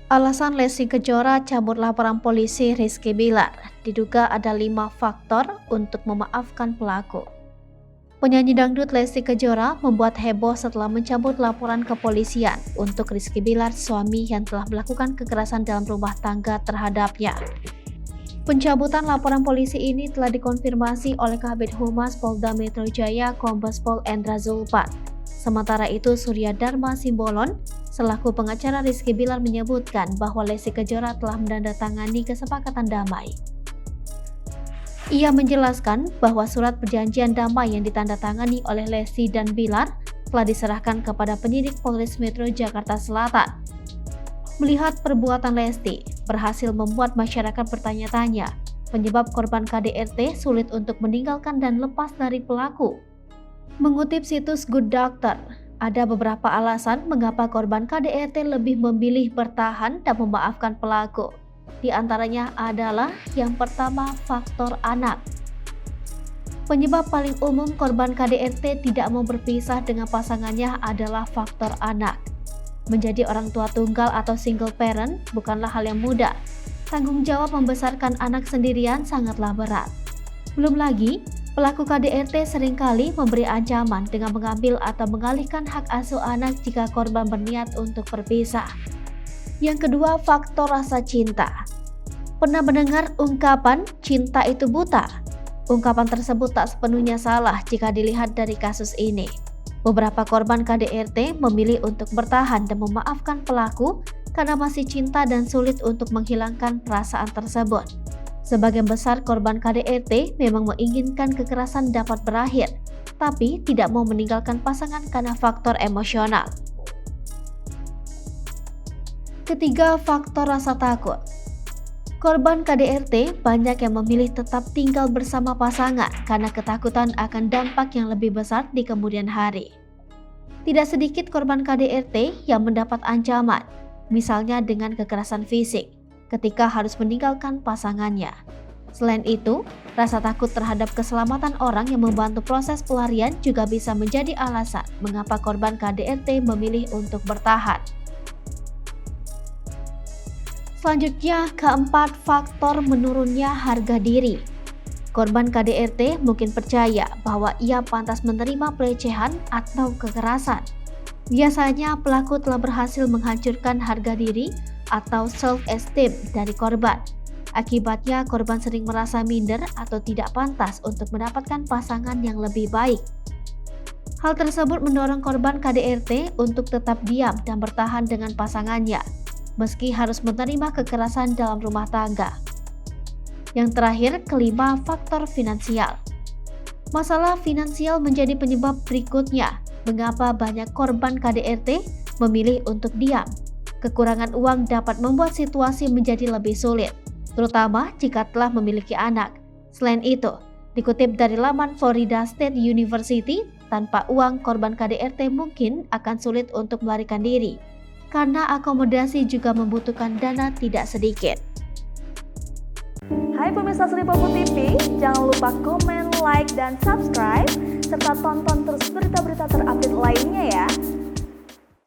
Alasan Lesti Kejora cabut laporan polisi Rizky Bilar, diduga ada 5 faktor untuk memaafkan pelaku. Penyanyi dangdut Lesti Kejora membuat heboh setelah mencabut laporan kepolisian untuk Rizky Bilar, suami yang telah melakukan kekerasan dalam rumah tangga terhadapnya. Pencabutan laporan polisi ini telah dikonfirmasi oleh Kabid Humas Polda Metro Jaya Kombes Pol Endra Zulpan. Sementara itu, Surya Dharma Simbolon selaku pengacara Rizky Bilar menyebutkan bahwa Lesti Kejora telah menandatangani kesepakatan damai. Ia menjelaskan bahwa surat perjanjian damai yang ditandatangani oleh Lesti dan Bilar telah diserahkan kepada penyidik Polres Metro Jakarta Selatan. Melihat perbuatan Lesti berhasil membuat masyarakat bertanya-tanya penyebab korban KDRT sulit untuk meninggalkan dan lepas dari pelaku. Mengutip situs Good Doctor, ada beberapa alasan mengapa korban KDRT lebih memilih bertahan dan memaafkan pelaku. Di antaranya adalah yang pertama, faktor anak. Penyebab paling umum korban KDRT tidak mau berpisah dengan pasangannya adalah faktor anak. Menjadi orang tua tunggal atau single parent bukanlah hal yang mudah. Tanggung jawab membesarkan anak sendirian sangatlah berat. Belum lagi, pelaku KDRT seringkali memberi ancaman dengan mengambil atau mengalihkan hak asuh anak jika korban berniat untuk berpisah. Yang kedua, faktor rasa cinta. Pernah mendengar ungkapan cinta itu buta? Ungkapan tersebut tak sepenuhnya salah jika dilihat dari kasus ini. Beberapa korban KDRT memilih untuk bertahan dan memaafkan pelaku karena masih cinta dan sulit untuk menghilangkan perasaan tersebut. Sebagian besar korban KDRT memang menginginkan kekerasan dapat berakhir, tapi tidak mau meninggalkan pasangan karena faktor emosional. Ketiga, faktor rasa takut. Korban KDRT banyak yang memilih tetap tinggal bersama pasangan karena ketakutan akan dampak yang lebih besar di kemudian hari. Tidak sedikit korban KDRT yang mendapat ancaman, misalnya dengan kekerasan fisik, ketika harus meninggalkan pasangannya. Selain itu, rasa takut terhadap keselamatan orang yang membantu proses pelarian juga bisa menjadi alasan mengapa korban KDRT memilih untuk bertahan. Selanjutnya, keempat, faktor menurunnya harga diri. Korban KDRT mungkin percaya bahwa ia pantas menerima pelecehan atau kekerasan. Biasanya pelaku telah berhasil menghancurkan harga diri atau self-esteem dari korban. Akibatnya korban sering merasa minder atau tidak pantas untuk mendapatkan pasangan yang lebih baik. Hal tersebut mendorong korban KDRT untuk tetap diam dan bertahan dengan pasangannya, meski harus menerima kekerasan dalam rumah tangga. Yang terakhir, kelima, faktor finansial. Masalah finansial menjadi penyebab berikutnya mengapa banyak korban KDRT memilih untuk diam. Kekurangan uang dapat membuat situasi menjadi lebih sulit, terutama jika telah memiliki anak. Selain itu, dikutip dari laman Florida State University, tanpa uang korban KDRT mungkin akan sulit untuk melarikan diri, karena akomodasi juga membutuhkan dana tidak sedikit. Hai pemirsa Sri Popo TV, jangan lupa komen, like, dan subscribe, serta tonton terus berita-berita terupdate lainnya ya.